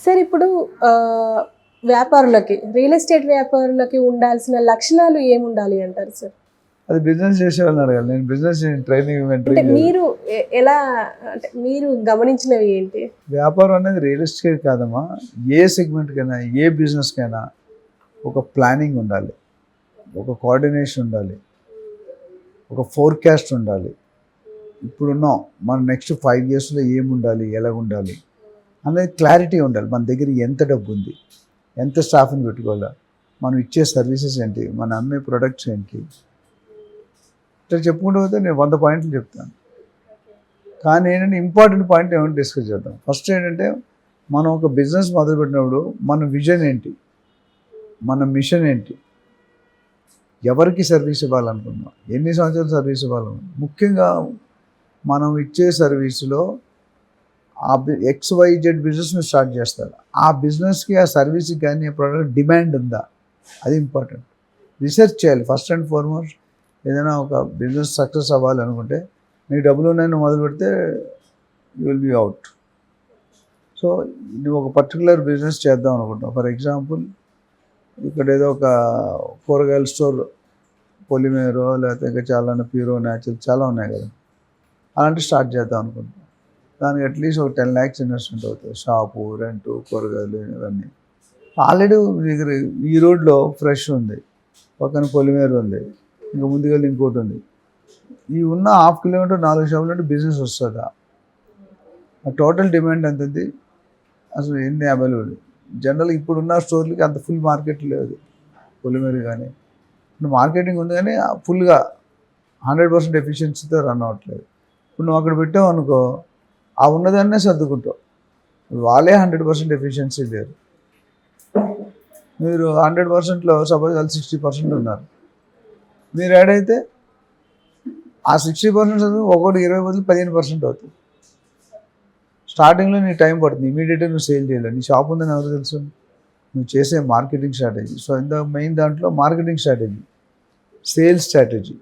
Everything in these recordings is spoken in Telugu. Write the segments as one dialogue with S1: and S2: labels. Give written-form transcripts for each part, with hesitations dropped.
S1: సార్ ఇప్పుడు వ్యాపారులకి రియల్ ఎస్టేట్ వ్యాపారులకి ఉండాల్సిన లక్షణాలు ఏముండాలి అంటారు సార్?
S2: అది బిజినెస్ చేసే వాళ్ళని అడగాలి. నేను బిజినెస్ ట్రైనింగ్
S1: అంటే మీరు ఎలా, అంటే మీరు గమనించినవి ఏంటి?
S2: వ్యాపారం అనేది రియల్ ఎస్టేట్ కాదమ్మా, ఏ సెగ్మెంట్కైనా ఏ బిజినెస్కైనా ఒక ప్లానింగ్ ఉండాలి, ఒక కోఆర్డినేషన్ ఉండాలి, ఒక ఫోర్కాస్ట్ ఉండాలి. ఇప్పుడున్నాం మన నెక్స్ట్ 5 yearsలో ఏముండాలి, ఎలా ఉండాలి అనేది క్లారిటీ ఉండాలి. మన దగ్గర ఎంత డబ్బు ఉంది, ఎంత స్టాఫ్ని పెట్టుకోవాలా, మనం ఇచ్చే సర్వీసెస్ ఏంటి, మన అమ్మే ప్రొడక్ట్స్ ఏంటి, ఇట్లా చెప్పుకుంటూ పోతే నేను 100 పాయింట్లు చెప్తాను. కానీ ఏంటంటే ఇంపార్టెంట్ పాయింట్ ఏమైనా డిస్కస్ చేద్దాం. ఫస్ట్ ఏంటంటే మనం ఒక బిజినెస్ మొదలుపెట్టినప్పుడు మన విజన్ ఏంటి, మన మిషన్ ఏంటి, ఎవరికి సర్వీస్ ఇవ్వాలనుకున్నాం, ఎన్ని సంవత్సరాలు సర్వీస్ ఇవ్వాలనుకున్నాం. ముఖ్యంగా మనం ఇచ్చే సర్వీసులో ఆ XYZ బిజినెస్ని స్టార్ట్ చేస్తారు. ఆ బిజినెస్కి, ఆ సర్వీస్కి కానీ ఆ ప్రోడక్ట్ డిమాండ్ ఉందా, అది ఇంపార్టెంట్. రీసెర్చ్ చేయాలి ఫస్ట్ అండ్ ఫార్మోస్ట్. ఏదైనా ఒక బిజినెస్ సక్సెస్ అవ్వాలనుకుంటే నీకు డబ్బులు ఉన్నాయని మొదలు పెడితే you will be out. So నువ్వు ఒక పర్టికులర్ బిజినెస్ చేద్దాం అనుకుంటావు. ఫర్ ఎగ్జాంపుల్ ఇక్కడ ఏదో ఒక కూరగాయల స్టోర్, పొలిమేరో లేకపోతే ఇంకా చాలా ప్యూరో న్యాచురల్ చాలా ఉన్నాయి కదా, అలాంటి స్టార్ట్ చేద్దాం అనుకుంటాం. దానికి అట్లీస్ట్ ఒక 10 lakhs ఇన్వెస్ట్మెంట్ అవుతుంది. షాపు, రెంటు, కూరగాయలు ఇవన్నీ. ఆల్రెడీ దగ్గర ఈ రోడ్లో ఫ్రెష్ ఉంది, పక్కన పొలిమేర ఉంది, ఇంకా ముందుగా ఇంకోటి ఉంది. ఈ ఉన్న 1/2 kilometer 4 షాపులు అంటే బిజినెస్ వస్తుందా? ఆ టోటల్ డిమాండ్ ఎంత ఉంది, అసలు ఎన్ని అవైలబుల్? జనరల్గా ఇప్పుడున్న స్టోర్లకి అంత ఫుల్ మార్కెట్ లేదు. పొలిమేర కానీ ఇప్పుడు మార్కెటింగ్ ఉంది కానీ ఫుల్గా 100% ఎఫిషియన్సీతో రన్ అవ్వట్లేదు. ఇప్పుడు నువ్వు అక్కడ పెట్టావు అనుకో, ఆ ఉన్నదాన్నే సర్దుకుంటావు. వాళ్ళే 100% ఎఫిషియన్సీ లేరు. మీరు 100%లో సపోజ్ వాళ్ళు 60% ఉన్నారు. మీరు యాడ్ అయితే ఆ 60% చదువు ఒకటి 20 బదులు 15% అవుతుంది. స్టార్టింగ్లో నీ టైం పడుతుంది, ఇమీడియట్గా నువ్వు సేల్ చేయలేవు. నీ షాప్ ఉందని ఎవరు తెలుసు? నువ్వు చేసే మార్కెటింగ్ స్ట్రాటజీ. సో మెయిన్ దాంట్లో marketing strategy, sales strategy,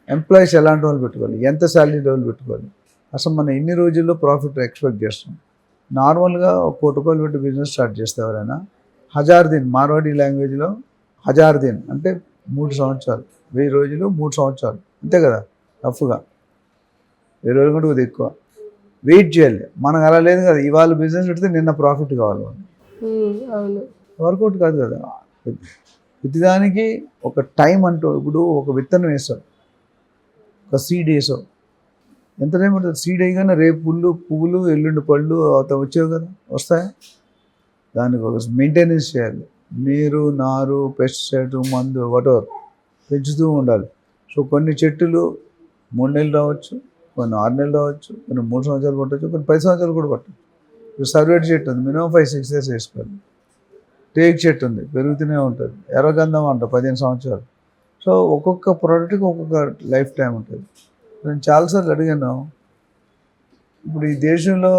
S2: employees ఎలాంటి వాళ్ళు పెట్టుకోవాలి, ఎంత శాలరీ లెవెల్ పెట్టుకోవాలి, అసలు మనం ఎన్ని రోజుల్లో ప్రాఫిట్ ఎక్స్పెక్ట్ చేస్తాం. నార్మల్గా 1 కోటి రూపాయలు పెట్టి బిజినెస్ స్టార్ట్ చేస్తే ఎవరైనా 1000 దిన్, మార్వాడి లాంగ్వేజ్లో 1000 దిన్ అంటే 3 సంవత్సరాలు, 1000 రోజులు 3 సంవత్సరాలు, అంతే కదా రఫ్గా. 1000 రోజులు కంటే కొద్దిగా ఎక్కువ వెయిట్ చేయాలి. మనకు అలా లేదు కదా, ఇవాళ బిజినెస్ పెడితే నిన్న ప్రాఫిట్ కావాలి. వర్కౌట్ కాదు కదా. ప్రతిదానికి ఒక టైం అంటూ, ఇప్పుడు ఒక విత్తనం వేసావు, ఒక సీడ్ వేసావు, ఎంత టైం పడుతుంది? సీడ్ వేయగానే రేపు పువ్వులు ఎల్లుండి పళ్ళు వచ్చేవి కదా, వస్తాయా? దానికి ఒక మెయింటెనెన్స్ చేయాలి. నీరు, నారు, పెస్టిసైడ్, మందు, వాటెవర్ పెంచుతూ ఉండాలి. సో కొన్ని చెట్టులు 3 నెలలు రావచ్చు, కొన్ని 6 నెలలు రావచ్చు, కొన్ని 3 సంవత్సరాలు పట్టవచ్చు, కొన్ని 10 సంవత్సరాలు కూడా పట్టవచ్చు. ఇప్పుడు సర్వేట్ చెట్టు ఉంది, మినిమం 5-6 years వేసుకోవాలి. టేక్ చెట్టు ఉంది, పెరుగుతూనే ఉంటుంది. ఎర్రగంధం అంట 15 సంవత్సరాలు. సో ఒక్కొక్క ప్రోడక్ట్కి ఒక్కొక్క లైఫ్ టైం ఉంటుంది. నేను చాలాసార్లు అడిగాను, ఇప్పుడు ఈ దేశంలో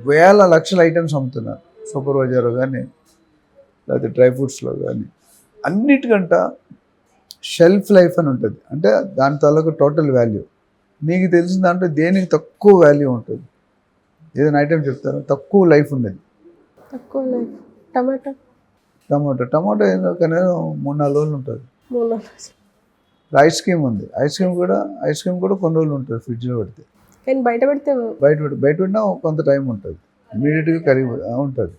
S2: వేల లక్షల ఐటమ్స్ అమ్ముతున్నారు. సూపర్వైజర్ కానీ లేకపోతే డ్రై ఫ్రూట్స్లో కానీ, అన్నిటికంట షెల్ఫ్ లైఫ్ అని ఉంటుంది. అంటే దాని తాలూకు టోటల్ వాల్యూ నీకు తెలిసిన దాంట్లో దేనికి తక్కువ వాల్యూ ఉంటుంది? ఏదైనా ఐటమ్ చెప్తారా తక్కువ లైఫ్ ఉండేది?
S1: తక్కువ లైఫ్
S2: టమాటో ఏదో కనీసం 3-4 రోజులు ఉంటుంది. ఐస్ క్రీమ్ ఉంది, ఐస్ క్రీమ్ కూడా కొన్ని రోజులు ఉంటుంది ఫ్రిడ్జ్లో పెడితే.
S1: కానీ బయట
S2: పెట్టినా కొంత టైం ఉంటుంది, ఇమీడియట్గా కరిగి ఉంటుంది.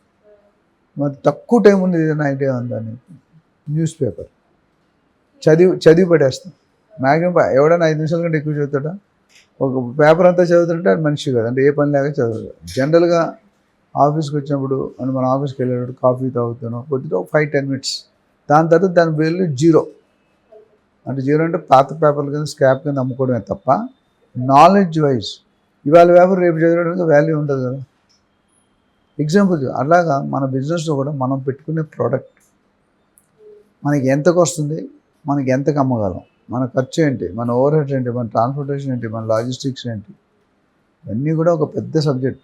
S2: మరి తక్కువ టైం ఉంది ఏదైనా ఐడియా ఉందా నీకు? న్యూస్ పేపర్ చదివి పడేస్తాం. మ్యాక్సిమం ఎవడైనా 5 నిమిషాల కంటే ఎక్కువ చదువుతాడా? ఒక పేపర్ అంతా చదువుతుంటే అది మనిషి కదా, అంటే ఏ పని లేక చదువుతాడు. జనరల్గా ఆఫీస్కి వచ్చినప్పుడు మన ఆఫీస్కి వెళ్ళేటప్పుడు కాఫీ తాగుతాను కొద్దిగా 5-10 minutes, దాని తర్వాత దాని బిల్లు 0. అంటే 0 అంటే పాత పేపర్ల కింద స్క్రాప్ కింద అమ్ముకోవడమే తప్ప నాలెడ్జ్ వైజ్ ఇవాళ పేపర్ రేపు చదవడానికి వాల్యూ ఉంటుంది కదా. ఎగ్జాంపుల్ అలాగా మన బిజినెస్లో కూడా మనం పెట్టుకునే ప్రోడక్ట్ మనకి ఎంతకు వస్తుంది, మనకి ఎంతకు అమ్మగలం, మన ఖర్చు ఏంటి, మన ఓవర్ హెడ్ ఏంటి, మన ట్రాన్స్పోర్టేషన్ ఏంటి, మన లాజిస్టిక్స్ ఏంటి, ఇవన్నీ కూడా ఒక పెద్ద సబ్జెక్ట్.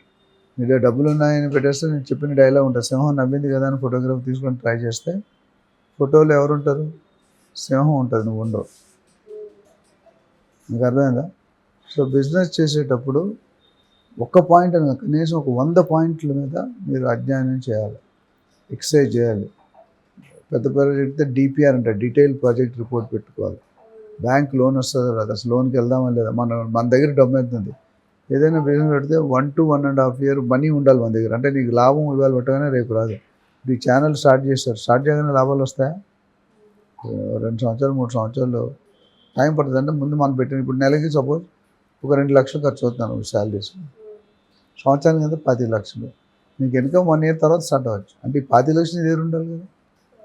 S2: మీరు డబ్బులు ఉన్నాయని పెట్టేస్తే నేను చెప్పిన డైలాగ్ ఉంటుంది, సింహం నవ్వింది కదా అని ఫోటోగ్రాఫ్ తీసుకొని ట్రై చేస్తే ఫోటోలో ఎవరు ఉంటారు? సింహం ఉంటుంది, నువ్వు ఉండవు. మీకు అర్థమైందా? సో బిజినెస్ చేసేటప్పుడు ఒక్క పాయింట్ అని కాదు, కనీసం ఒక 100 పాయింట్ల మీద మీరు అధ్యయనం చేయాలి, ఎక్సర్సైజ్ చేయాలి. పెద్ద ప్రాజెక్ట్ డిపిఆర్ అంటే డీటెయిల్ ప్రాజెక్ట్ రిపోర్ట్ పెట్టుకోవాలి. బ్యాంక్ లోన్ వస్తుందో రాదు, అసలు లోన్కి వెళ్దామా లేదా, మన దగ్గర డబ్బు ఎంత ఉంది. ఏదైనా బిజినెస్ పెడితే 1 to 1.5 year మనీ ఉండాలి మన దగ్గర. అంటే నీకు లాభం ఇవాళ పెట్టగానే రేపు రాదు. ఈ ఛానల్ స్టార్ట్ చేస్తారు, స్టార్ట్ చేయగానే లాభాలు వస్తాయా? 2 సంవత్సరాలు 3 సంవత్సరాలు టైం పడుతుంది. అంటే ముందు మనం పెట్టిన ఇప్పుడు నెలకి సపోజ్ ఒక 2 లక్షలు ఖర్చు అవుతున్నాను శాలరీస్, సంవత్సరానికి అయితే 10 లక్షలు. నీకు ఇన్కమ్ 1 year తర్వాత స్టార్ట్ అవ్వచ్చు. అంటే ఈ 10 లక్షలు నీ దగ్గర ఉండాలి కదా.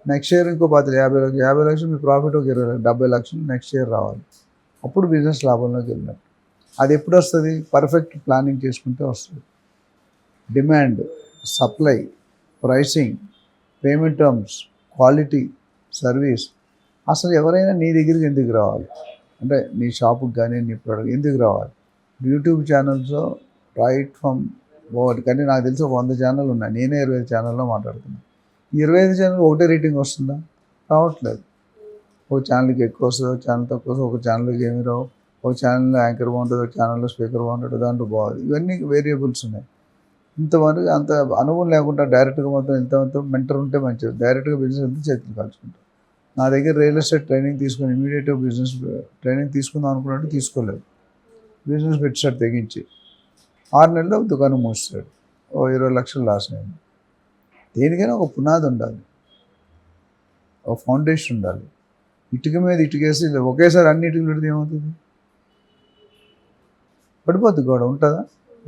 S2: నెక్స్ట్ ఇయర్ ఇంకో 50 లక్షలు, 50 లక్షలు మీ ప్రాఫిట్ ఒక 20 లక్షలు, 70 లక్షలు నెక్స్ట్ ఇయర్ రావాలి. అప్పుడు బిజినెస్ లాభంలోకి వెళ్ళినట్టు. అది ఎప్పుడు వస్తుంది? పర్ఫెక్ట్ ప్లానింగ్ చేసుకుంటే వస్తుంది. Demand, supply, pricing, payment terms, quality, service. అసలు ఎవరైనా నీ దగ్గరికి ఎందుకు రావాలి? అంటే నీ షాపుకి కానీ నీ ప్రోడక్ట్ ఎందుకు రావాలి? యూట్యూబ్ ఛానల్స్లో రైట్ ఫ్రమ్ వర్డ్, కానీ నాకు తెలిసి ఒక 100 ఛానల్ ఉన్నాయి, నేనే 25 ఛానల్లో మాట్లాడుతున్నాను. ఈ 25 ఛానల్ ఒకటే రేటింగ్ వస్తుందా? రావట్లేదు. ఒక ఛానల్కి ఎక్కువ వస్తుంది, ఒక ఛానల్ తక్కువ వస్తుంది, ఒక ఛానల్కి ఏమి రావు. ఒక ఛానల్లో యాంకర్ బాగుంటుంది, ఒక ఛానల్లో స్పీకర్ బాగుంటుంది, దాంట్లో బాగుంది. ఇవన్నీ వేరియబుల్స్ ఉన్నాయి. ఇంతవరకు అంత అనుభవం లేకుండా డైరెక్ట్గా మొత్తం ఇంత మెంటర్ ఉంటే మంచిది. డైరెక్ట్గా బిజినెస్ వెళ్తే చేతులు కాల్చుకుంటాం. నా దగ్గర రియల్ ఎస్టేట్ ట్రైనింగ్ తీసుకొని ఇమీడియట్గా బిజినెస్ ట్రైనింగ్ తీసుకుందాం అనుకున్నట్టు తీసుకోలేదు. బిజినెస్ పెట్టాడు తెగించి 6 నెలల్లో దుకాణం మూస్తాడు, ఓ 20 లక్షలు లాస్ అయింది. దేనికైనా ఒక పునాది ఉండాలి, ఒక ఫౌండేషన్ ఉండాలి. ఇటుక మీద ఇటుకేసి ఒకేసారి అన్ని ఇటుకలు పెడితే ఏమవుతుంది? పడిపోద్ది. గోడ ఉంటుందా?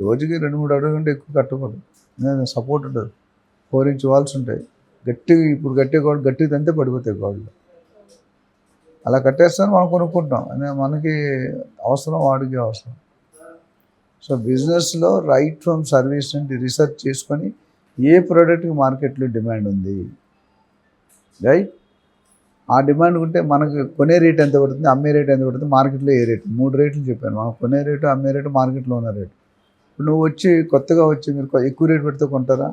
S2: రోజుకి 2-3 అడుగుల కంటే ఎక్కువ కట్టకూడదు. సపోర్ట్ ఉంటుంది. 4 inch వాల్స్ ఉంటాయి. గట్టిగా ఇప్పుడు కట్టే గోడ గట్టిగా తంతే పడిపోతాయి గోడలు. అలా కట్టేస్తాను మనం కొనుక్కుంటాం. మనకి అవసరం, వాడికి అవసరం. సో బిజినెస్లో రైట్ ఫ్రమ్ సర్వీస్ నుండి రీసెర్చ్ చేసుకొని ఏ ప్రోడక్ట్కి మార్కెట్లో డిమాండ్ ఉంది, రైట్? ఆ డిమాండ్ ఉంటే మనకు కొనే రేట్ ఎంత పడుతుంది, అమ్మే రేట్ ఎంత పడుతుంది, మార్కెట్లో ఏ రేటు, 3 రేట్లు చెప్పాను. మనం కొనే రేటు, అమ్మే రేటు, మార్కెట్లో ఉన్న రేటు. ఇప్పుడు నువ్వు వచ్చి కొత్తగా వచ్చి మీరు ఎక్కువ రేటు పెడితే కొంటారా?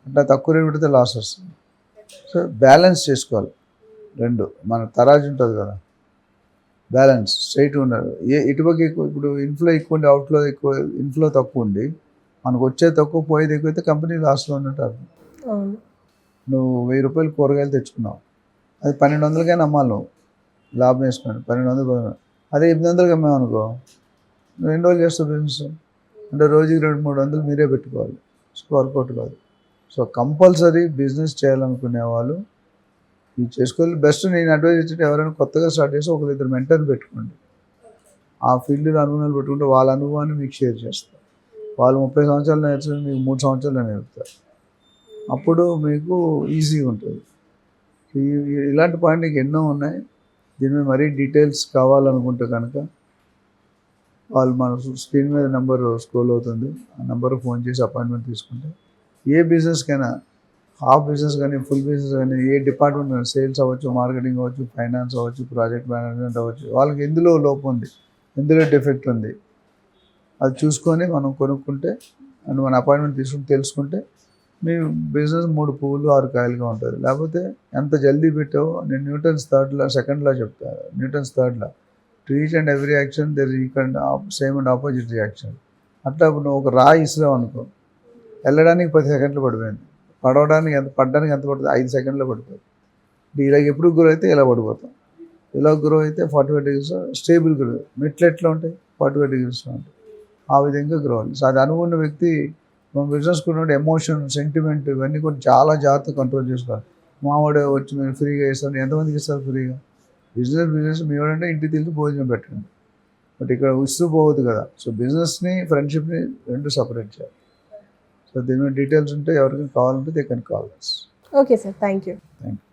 S2: అంటే తక్కువ రేటు పెడితే లాస్ వస్తుంది. సో బ్యాలెన్స్ చేసుకోవాలి రెండు. మన తరాజు ఉంటుంది కదా, బ్యాలెన్స్ స్ట్రైట్ ఉండాలి. ఇటుపక్క ఎక్కువ, ఇప్పుడు ఇన్ఫ్లో ఎక్కువ ఉండి అవుట్లో ఎక్కువ, ఇన్ఫ్లో తక్కువ ఉండి మనకు వచ్చే తక్కువ పోయేది ఎక్కువ అయితే కంపెనీ లాస్లో ఉన్నట్టు అర్థం. నువ్వు 1000 రూపాయలు కూరగాయలు తెచ్చుకున్నావు, అది 1200కైనా అమ్మాలి. నువ్వు లాభం వేసుకుని 1200, అదే 800కి అమ్మావనుకో, నువ్వు ఎన్ని రోజులు చేస్తావు బిజినెస్? అంటే రోజుకి 200-300 మీరే పెట్టుకోవాలి. సో వర్కౌట్ కాదు. సో కంపల్సరీ బిజినెస్ చేయాలనుకునే వాళ్ళు ఇది చేసుకోవాలి. బెస్ట్ నేను అడ్వైజ్ ఇచ్చేది, ఎవరైనా కొత్తగా స్టార్ట్ చేసి 1-2 మెంటర్ని పెట్టుకోండి. ఆ ఫీల్డ్లో అనుభవాలు పెట్టుకుంటే వాళ్ళ అనుభవాన్ని మీకు షేర్ చేస్తారు. వాళ్ళు 30 సంవత్సరాలు నేర్చుకుని మీకు 3 సంవత్సరాలు నేర్పుతారు. అప్పుడు మీకు ఈజీగా ఉంటుంది. ఇలాంటి పాయింట్ నీకు ఎన్నో ఉన్నాయి. దీని మీద మరీ డీటెయిల్స్ కావాలనుకుంటే కనుక వాళ్ళు మన స్క్రీన్ మీద నెంబర్ స్క్రోల్ అవుతుంది, ఆ నెంబర్కి ఫోన్ చేసి అపాయింట్మెంట్ తీసుకుంటే ఏ బిజినెస్కైనా, హాఫ్ బిజినెస్ కానీ ఫుల్ బిజినెస్ కానీ, ఏ డిపార్ట్మెంట్ కానీ, సేల్స్ అవ్వచ్చు, మార్కెటింగ్ అవ్వచ్చు, ఫైనాన్స్ అవ్వచ్చు, ప్రాజెక్ట్ మేనేజ్మెంట్ అవ్వచ్చు, వాళ్ళకి ఎందులో లోపం ఉంది, ఎందులో డిఫెక్ట్ ఉంది, అది చూసుకొని మనం కొనుక్కుంటే అండ్ మన అపాయింట్మెంట్ తీసుకుని తెలుసుకుంటే మీ బిజినెస్ 3 పువ్వులు 6 కాయలుగా ఉంటుంది. లేకపోతే ఎంత జల్దీ పెట్టావో, నేను న్యూటన్స్ సెకండ్ లా చెప్తాను. Newton's third law, to each and every action there is equal same and opposite reaction. అట్లా నువ్వు ఒక రాయి ఇస్తున్నావు అనుకో, వెళ్ళడానికి 10 సెకండ్లు పడిపోయింది, పడడానికి ఎంత పడుతుంది? 5 సెకండ్లో పడిపోతుంది. ఇలా ఎప్పుడు గ్రో అయితే ఇలా పడిపోతాం. ఇలా గ్రో అయితే 45 degrees స్టేబుల్ గ్రో. మెట్లు ఎట్లా ఉంటాయి? 45 degreesలో ఉంటాయి. ఆ విధంగా గ్రో అవ్వాలి. సో అది అనుకున్న వ్యక్తి మన బిజినెస్ కూడా ఎమోషన్, సెంటిమెంట్ ఇవన్నీ కూడా చాలా జాగ్రత్తగా కంట్రోల్ చేసుకోవాలి. మావాడు వచ్చి మీరు ఫ్రీగా ఇస్తాను, ఎంతమందికి ఇస్తారు ఫ్రీగా? బిజినెస్ మీ వాడంటే ఇంటికి తెలిసి భోజనం పెట్టండి, బట్ ఇక్కడ ఇస్తూ పోవద్దు కదా. సో బిజినెస్ని, ఫ్రెండ్షిప్ని రెండు సపరేట్ చేయాలి. సో దీని మీద డీటెయిల్స్ ఉంటే ఎవరికైనా కావాలంటే they can call us.
S1: Okay sir, thank you.
S2: Thank you.